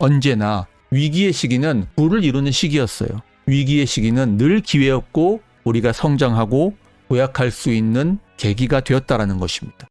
언제나 위기의 시기는 부를 이루는 시기였어요. 위기의 시기는 늘 기회였고 우리가 성장하고 도약할 수 있는 계기가 되었다라는 것입니다.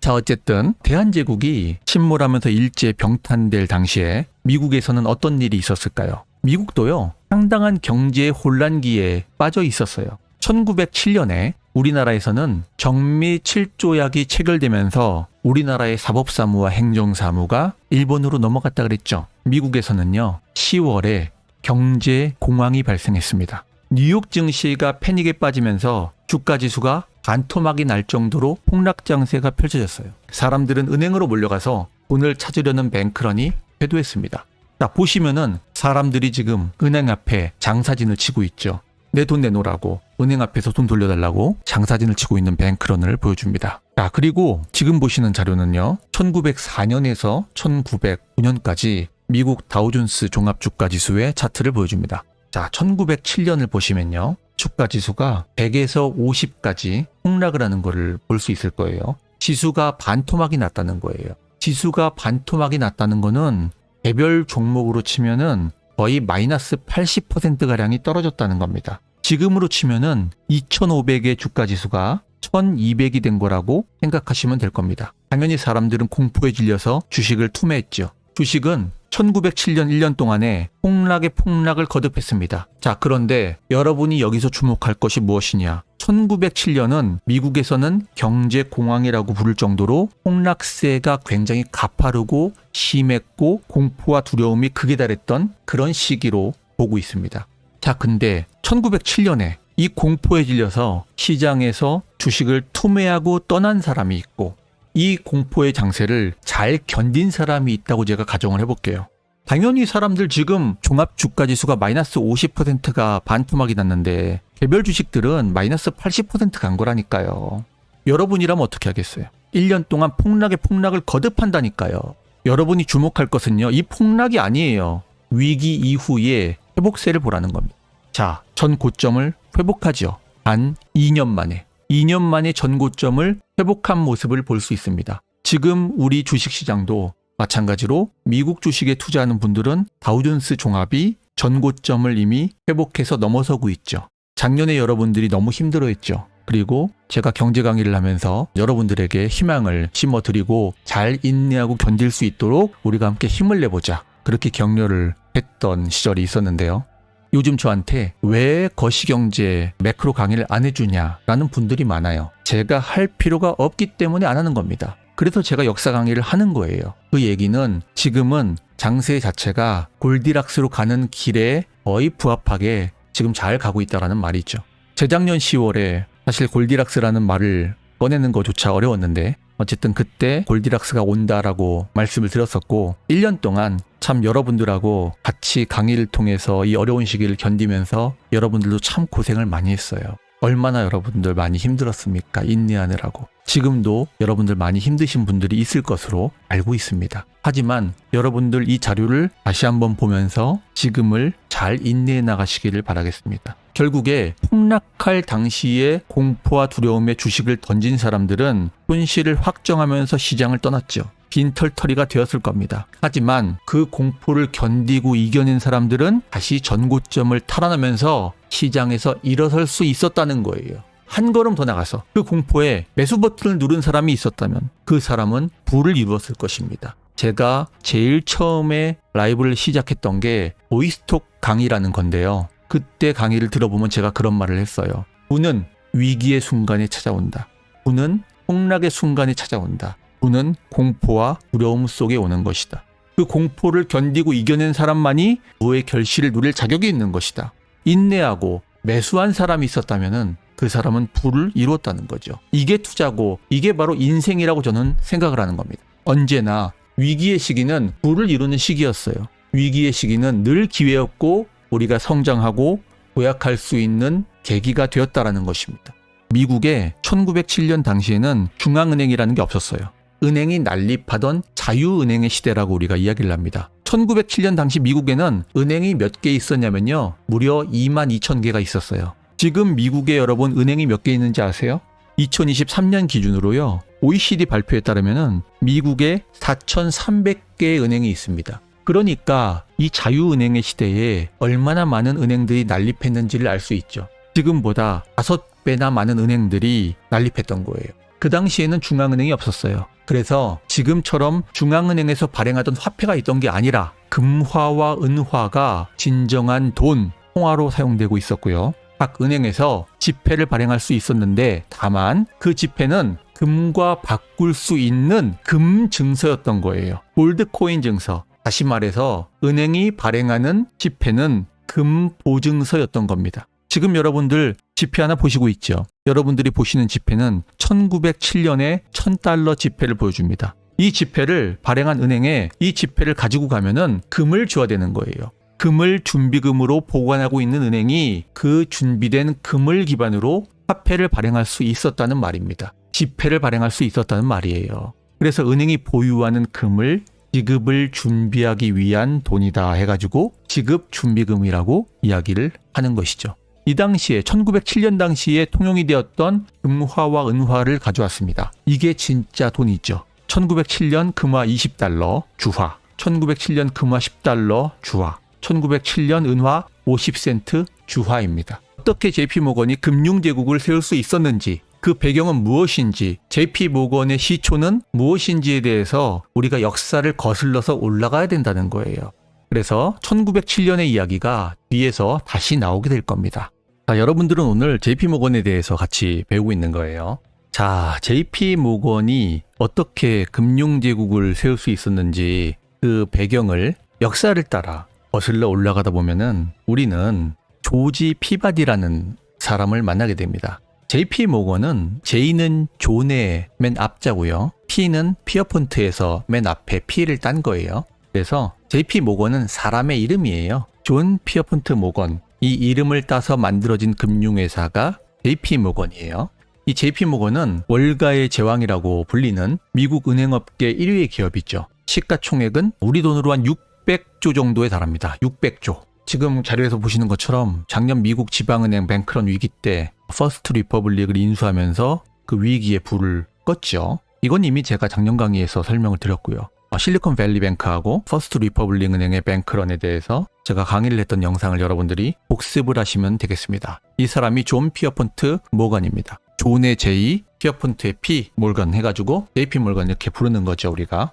자, 어쨌든 대한제국이 침몰하면서 일제 병탄될 당시에 미국에서는 어떤 일이 있었을까요? 미국도요, 상당한 경제 혼란기에 빠져 있었어요. 1907년에 우리나라에서는 정미 7조약이 체결되면서 우리나라의 사법사무와 행정사무가 일본으로 넘어갔다 그랬죠. 미국에서는요, 10월에 경제 공황이 발생했습니다. 뉴욕 증시가 패닉에 빠지면서 주가지수가 반토막이 날 정도로 폭락 장세가 펼쳐졌어요. 사람들은 은행으로 몰려가서 돈을 찾으려는 뱅크런이 회도했습니다. 자, 보시면은 사람들이 지금 은행 앞에 장사진을 치고 있죠. 내 돈 내놓으라고 은행 앞에서 돈 돌려달라고 장사진을 치고 있는 뱅크런을 보여줍니다. 자, 그리고 지금 보시는 자료는요, 1904년에서 1909년까지 미국 다우존스 종합주가지수의 차트를 보여줍니다. 자, 1907년을 보시면요, 주가지수가 100에서 50까지 폭락을 하는 것을 볼 수 있을 거예요. 지수가 반토막이 났다는 거예요. 지수가 반토막이 났다는 거는 개별 종목으로 치면은 거의 마이너스 80%가량이 떨어졌다는 겁니다. 지금으로 치면은 2500의 주가지수가 1200이 된 거라고 생각하시면 될 겁니다. 당연히 사람들은 공포에 질려서 주식을 투매했죠. 주식은 1907년 1년 동안에 폭락의 폭락을 거듭했습니다. 자, 그런데 여러분이 여기서 주목할 것이 무엇이냐? 1907년은 미국에서는 경제공황이라고 부를 정도로 폭락세가 굉장히 가파르고 심했고 공포와 두려움이 극에 달했던 그런 시기로 보고 있습니다. 자, 근데 1907년에 이 공포에 질려서 시장에서 주식을 투매하고 떠난 사람이 있고, 이 공포의 장세를 잘 견딘 사람이 있다고 제가 가정을 해볼게요. 당연히 사람들 지금 종합주가지수가 마이너스 50%가 반토막이 났는데 개별 주식들은 마이너스 80% 간 거라니까요. 여러분이라면 어떻게 하겠어요? 1년 동안 폭락의 폭락을 거듭한다니까요. 여러분이 주목할 것은요, 이 폭락이 아니에요. 위기 이후에 회복세를 보라는 겁니다. 자, 전 고점을 회복하죠. 단 2년 만에. 2년 만에 전 고점을 회복한 모습을 볼 수 있습니다. 지금 우리 주식시장도 마찬가지로 미국 주식에 투자하는 분들은 다우존스 종합이 전 고점을 이미 회복해서 넘어서고 있죠. 작년에 여러분들이 너무 힘들어했죠. 그리고 제가 경제 강의를 하면서 여러분들에게 희망을 심어드리고 잘 인내하고 견딜 수 있도록 우리가 함께 힘을 내보자, 그렇게 격려를 했던 시절이 있었는데요. 요즘 저한테 왜 거시경제 매크로 강의를 안 해주냐라는 분들이 많아요. 제가 할 필요가 없기 때문에 안 하는 겁니다. 그래서 제가 역사 강의를 하는 거예요. 그 얘기는 지금은 장세 자체가 골디락스로 가는 길에 거의 부합하게 지금 잘 가고 있다는 말이죠. 재작년 10월에 사실 골디락스라는 말을 꺼내는 것조차 어려웠는데 어쨌든 그때 골디락스가 온다라고 말씀을 드렸었고, 1년 동안 참 여러분들하고 같이 강의를 통해서 이 어려운 시기를 견디면서 여러분들도 참 고생을 많이 했어요. 얼마나 여러분들 많이 힘들었습니까? 인내하느라고. 지금도 여러분들 많이 힘드신 분들이 있을 것으로 알고 있습니다. 하지만 여러분들 이 자료를 다시 한번 보면서 지금을 잘 인내해 나가시기를 바라겠습니다. 결국에 폭락할 당시에 공포와 두려움에 주식을 던진 사람들은 손실을 확정하면서 시장을 떠났죠. 빈털터리가 되었을 겁니다. 하지만 그 공포를 견디고 이겨낸 사람들은 다시 전고점을 탈환하면서 시장에서 일어설 수 있었다는 거예요. 한 걸음 더 나가서 그 공포에 매수 버튼을 누른 사람이 있었다면 그 사람은 부를 이루었을 것입니다. 제가 제일 처음에 라이브를 시작했던 게 보이스톡 강의라는 건데요. 그때 강의를 들어보면 제가 그런 말을 했어요. 부는 위기의 순간에 찾아온다. 부는 폭락의 순간에 찾아온다. 부는 공포와 두려움 속에 오는 것이다. 그 공포를 견디고 이겨낸 사람만이 부의 결실을 누릴 자격이 있는 것이다. 인내하고 매수한 사람이 있었다면 그 사람은 부를 이루었다는 거죠. 이게 투자고 이게 바로 인생이라고 저는 생각을 하는 겁니다. 언제나 위기의 시기는 부를 이루는 시기였어요. 위기의 시기는 늘 기회였고 우리가 성장하고 도약할 수 있는 계기가 되었다라는 것입니다. 미국에 1907년 당시에는 중앙은행이라는 게 없었어요. 은행이 난립하던 자유은행의 시대라고 우리가 이야기를 합니다. 1907년 당시 미국에는 은행이 몇 개 있었냐면요, 무려 22,000개가 있었어요. 지금 미국에 여러분 은행이 몇 개 있는지 아세요? 2023년 기준으로요. OECD 발표에 따르면 미국에 4,300개의 은행이 있습니다. 그러니까 이 자유은행의 시대에 얼마나 많은 은행들이 난립했는지를 알 수 있죠. 지금보다 5배나 많은 은행들이 난립했던 거예요. 그 당시에는 중앙은행이 없었어요. 그래서 지금처럼 중앙은행에서 발행하던 화폐가 있던 게 아니라 금화와 은화가 진정한 돈, 통화로 사용되고 있었고요. 각 은행에서 지폐를 발행할 수 있었는데 다만 그 지폐는 금과 바꿀 수 있는 금 증서였던 거예요. 골드코인 증서. 다시 말해서 은행이 발행하는 지폐는 금 보증서였던 겁니다. 지금 여러분들 지폐 하나 보시고 있죠. 여러분들이 보시는 지폐는 1907년에 $1000 지폐를 보여줍니다. 이 지폐를 발행한 은행에 이 지폐를 가지고 가면은 금을 줘야 되는 거예요. 금을 준비금으로 보관하고 있는 은행이 그 준비된 금을 기반으로 화폐를 발행할 수 있었다는 말입니다. 지폐를 발행할 수 있었다는 말이에요. 그래서 은행이 보유하는 금을 지급을 준비하기 위한 돈이다 해가지고 지급 준비금이라고 이야기를 하는 것이죠. 이 당시에 1907년 당시에 통용이 되었던 금화와 은화를 가져왔습니다. 이게 진짜 돈이죠. 1907년 금화 $20 주화, 1907년 금화 $10 주화, 1907년 은화 50센트 주화입니다. 어떻게 JP모건이 금융제국을 세울 수 있었는지, 그 배경은 무엇인지, JP모건의 시초는 무엇인지에 대해서 우리가 역사를 거슬러서 올라가야 된다는 거예요. 그래서 1907년의 이야기가 뒤에서 다시 나오게 될 겁니다. 자, 여러분들은 오늘 JP모건에 대해서 같이 배우고 있는 거예요. 자, JP모건이 어떻게 금융제국을 세울 수 있었는지 그 배경을 역사를 따라 거슬러 올라가다 보면은 우리는 조지 피바디라는 사람을 만나게 됩니다. JP모건은 J는 존의 맨 앞자고요. P는 피어폰트에서 맨 앞에 P를 딴 거예요. 그래서 JP모건은 사람의 이름이에요. 존 피어폰트 모건. 이 이름을 따서 만들어진 금융회사가 JP모건이에요. 이 JP모건은 월가의 제왕이라고 불리는 미국 은행업계 1위의 기업이죠. 시가총액은 우리 돈으로 한 600조 정도에 달합니다. 600조. 지금 자료에서 보시는 것처럼 작년 미국 지방은행 뱅크런 위기 때 퍼스트 리퍼블릭을 인수하면서 그 위기에 불을 껐죠. 이건 이미 제가 작년 강의에서 설명을 드렸고요. 실리콘밸리 뱅크하고 퍼스트 리퍼블릭 은행의 뱅크런에 대해서 제가 강의를 했던 영상을 여러분들이 복습을 하시면 되겠습니다. 이 사람이 존 피어폰트 모건입니다. 존의 J, 피어폰트의 P, 몰건 해가지고 JP 몰건 이렇게 부르는 거죠, 우리가.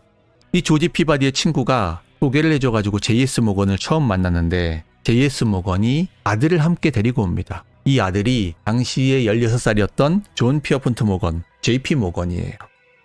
이 조지 피바디의 친구가 소개를 해줘가지고 JS 모건을 처음 만났는데 JS 모건이 아들을 함께 데리고 옵니다. 이 아들이 당시에 16살이었던 존 피어폰트 모건, JP 모건이에요.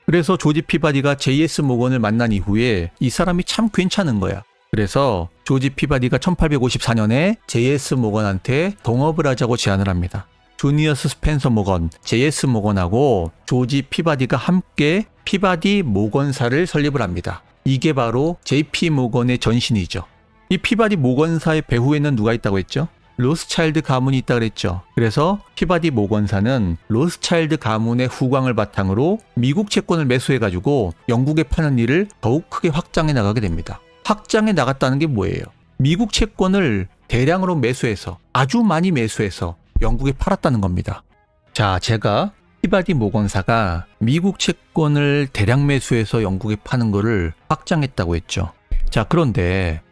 그래서 조지 피바디가 JS 모건을 만난 이후에 이 사람이 참 괜찮은 거야. 그래서 조지 피바디가 1854년에 JS 모건한테 동업을 하자고 제안을 합니다. 주니어스 스펜서 모건, JS 모건하고 조지 피바디가 함께 피바디 모건사를 설립을 합니다. 이게 바로 JP 모건의 전신이죠. 이 피바디 모건사의 배후에는 누가 있다고 했죠? 로스차일드 가문이 있다고 그랬죠. 그래서 피바디 모건사는 로스차일드 가문의 후광을 바탕으로 미국 채권을 매수해가지고 영국에 파는 일을 더욱 크게 확장해 나가게 됩니다. 확장해 나갔다는 게 뭐예요? 미국 채권을 대량으로 매수해서, 아주 많이 매수해서 영국에 팔았다는 겁니다. 자, 제가 피바디 모건사가 미국 채권을 대량 매수해서 영국에 파는 거를 확장했다고 했죠. 자, 그런데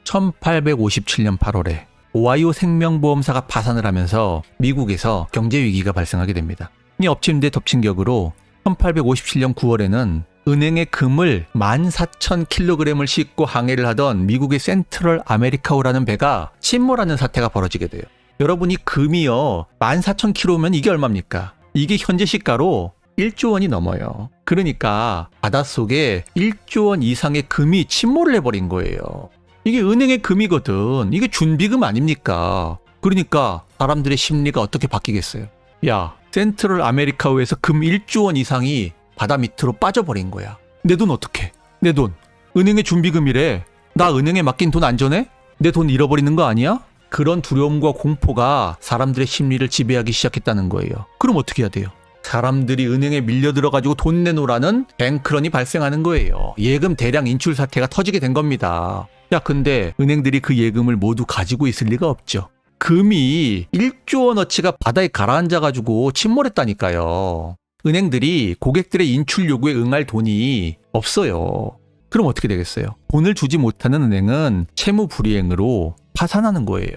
1857년 8월에 오하이오 생명보험사가 파산을 하면서 미국에서 경제위기가 발생하게 됩니다. 이 엎친 데 덮친 격으로 1857년 9월에는 은행의 금을 14,000kg을 싣고 항해를 하던 미국의 센트럴 아메리카호라는 배가 침몰하는 사태가 벌어지게 돼요. 여러분이 금이요 14,000kg면 이게 얼마입니까? 이게 현재 시가로 1조 원이 넘어요. 그러니까 바닷속에 1조 원 이상의 금이 침몰을 해버린 거예요. 이게 은행의 금이거든. 이게 준비금 아닙니까? 그러니까 사람들의 심리가 어떻게 바뀌겠어요? 야, 센트럴 아메리카호에서 금 1조 원 이상이 바다 밑으로 빠져버린 거야. 내 돈 어떡해? 내 돈. 은행의 준비금이래. 나 은행에 맡긴 돈 안전해? 내 돈 잃어버리는 거 아니야? 그런 두려움과 공포가 사람들의 심리를 지배하기 시작했다는 거예요. 그럼 어떻게 해야 돼요? 사람들이 은행에 밀려들어가지고 돈 내놓으라는 뱅크런이 발생하는 거예요. 예금 대량 인출 사태가 터지게 된 겁니다. 야, 근데 은행들이 그 예금을 모두 가지고 있을 리가 없죠. 금이 1조 원어치가 바다에 가라앉아가지고 침몰했다니까요. 은행들이 고객들의 인출 요구에 응할 돈이 없어요. 그럼 어떻게 되겠어요? 돈을 주지 못하는 은행은 채무 불이행으로 파산하는 거예요.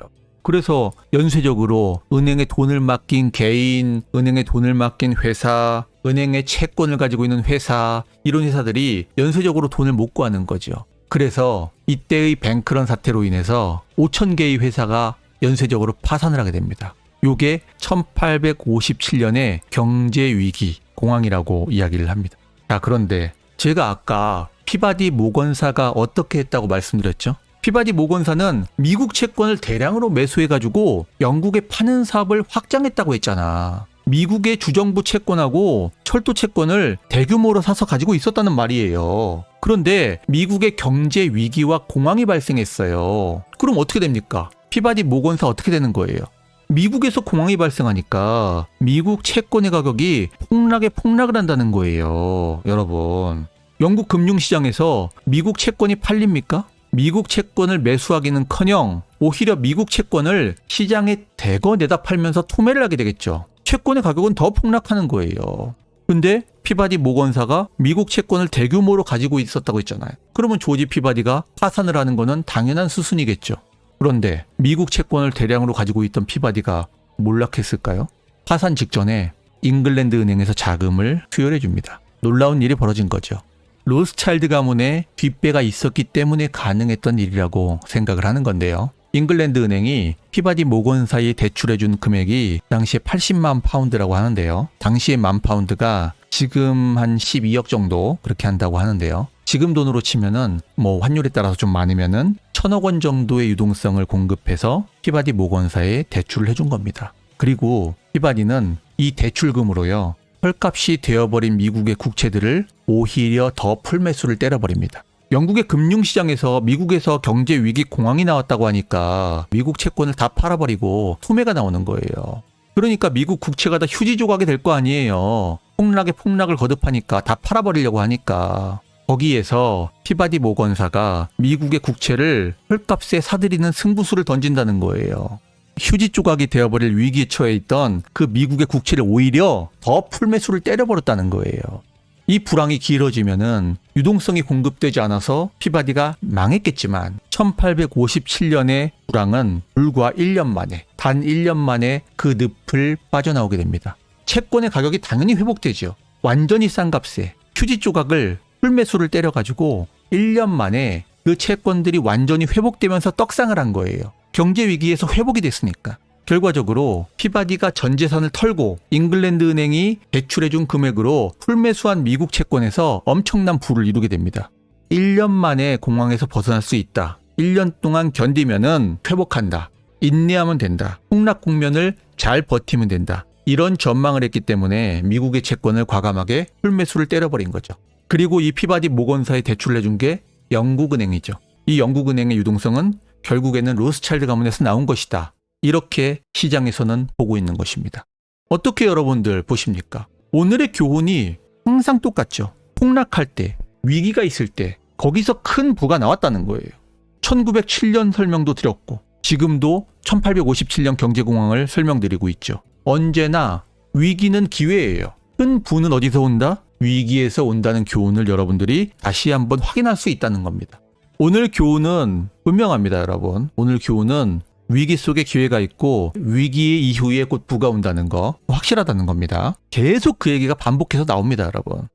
그래서 연쇄적으로 은행에 돈을 맡긴 개인, 은행에 돈을 맡긴 회사, 은행의 채권을 가지고 있는 회사, 이런 회사들이 연쇄적으로 돈을 못 구하는 거죠. 그래서 이때의 뱅크런 사태로 인해서 5,000개의 회사가 연쇄적으로 파산을 하게 됩니다. 요게 1857년의 경제위기, 공황이라고 이야기를 합니다. 자, 그런데 제가 아까 피바디 모건사가 어떻게 했다고 말씀드렸죠? 피바디 모건사는 미국 채권을 대량으로 매수해가지고 영국에 파는 사업을 확장했다고 했잖아. 미국의 주정부 채권하고 철도 채권을 대규모로 사서 가지고 있었다는 말이에요. 그런데 미국의 경제 위기와 공황이 발생했어요. 그럼 어떻게 됩니까? 피바디 모건사 어떻게 되는 거예요? 미국에서 공황이 발생하니까 미국 채권의 가격이 폭락을 한다는 거예요. 여러분, 영국 금융시장에서 미국 채권이 팔립니까? 미국 채권을 매수하기는커녕 오히려 미국 채권을 시장에 대거 내다 팔면서 투매를 하게 되겠죠. 채권의 가격은 더 폭락하는 거예요. 근데 피바디 모건사가 미국 채권을 대규모로 가지고 있었다고 했잖아요. 그러면 조지 피바디가 파산을 하는 거는 당연한 수순이겠죠. 그런데 미국 채권을 대량으로 가지고 있던 피바디가 몰락했을까요? 파산 직전에 잉글랜드 은행에서 자금을 수혈해 줍니다. 놀라운 일이 벌어진 거죠. 로스차일드 가문의 뒷배가 있었기 때문에 가능했던 일이라고 생각을 하는 건데요. 잉글랜드 은행이 피바디 모건사에 대출해준 금액이 당시에 80만 파운드라고 하는데요. 당시의 만 파운드가 지금 한 12억 정도 그렇게 한다고 하는데요. 지금 돈으로 치면은 환율에 따라서 좀 많으면은 1,000억 원 정도의 유동성을 공급해서 피바디 모건사에 대출을 해준 겁니다. 그리고 피바디는 이 대출금으로요, 헐값이 되어버린 미국의 국채들을 오히려 더 풀매수를 때려버립니다. 영국의 금융시장에서 미국에서 경제위기 공황이 나왔다고 하니까 미국 채권을 다 팔아버리고 투매가 나오는 거예요. 그러니까 미국 국채가 다 휴지 조각이 될 거 아니에요. 폭락을 거듭하니까 다 팔아버리려고 하니까. 거기에서 피바디 모건사가 미국의 국채를 헐값에 사들이는 승부수를 던진다는 거예요. 휴지 조각이 되어버릴 위기에 처해 있던 그 미국의 국채를 오히려 더 풀매수를 때려버렸다는 거예요. 이 불황이 길어지면은 유동성이 공급되지 않아서 피바디가 망했겠지만 1857년의 불황은 불과 1년 만에, 단 1년 만에 그 늪을 빠져나오게 됩니다. 채권의 가격이 당연히 회복되죠. 완전히 싼 값에 휴지 조각을 풀매수를 때려가지고 1년 만에 그 채권들이 완전히 회복되면서 떡상을 한 거예요. 경제 위기에서 회복이 됐으니까. 결과적으로 피바디가 전 재산을 털고 잉글랜드 은행이 대출해준 금액으로 풀매수한 미국 채권에서 엄청난 부를 이루게 됩니다. 1년 만에 공황에서 벗어날 수 있다. 1년 동안 견디면은 회복한다. 인내하면 된다. 폭락 국면을 잘 버티면 된다. 이런 전망을 했기 때문에 미국의 채권을 과감하게 풀매수를 때려버린 거죠. 그리고 이 피바디 모건사에 대출을 해준 게 영국은행이죠. 이 영국은행의 유동성은 결국에는 로스차일드 가문에서 나온 것이다. 이렇게 시장에서는 보고 있는 것입니다. 어떻게 여러분들 보십니까? 오늘의 교훈이 항상 똑같죠. 폭락할 때, 위기가 있을 때 거기서 큰 부가 나왔다는 거예요. 1907년 설명도 드렸고 지금도 1857년 경제공황을 설명드리고 있죠. 언제나 위기는 기회예요. 큰 부는 어디서 온다? 위기에서 온다는 교훈을 여러분들이 다시 한번 확인할 수 있다는 겁니다. 오늘 교훈은 분명합니다, 여러분. 오늘 교훈은 위기 속에 기회가 있고 위기 이후에 곧 부가 온다는 거 확실하다는 겁니다. 계속 그 얘기가 반복해서 나옵니다, 여러분.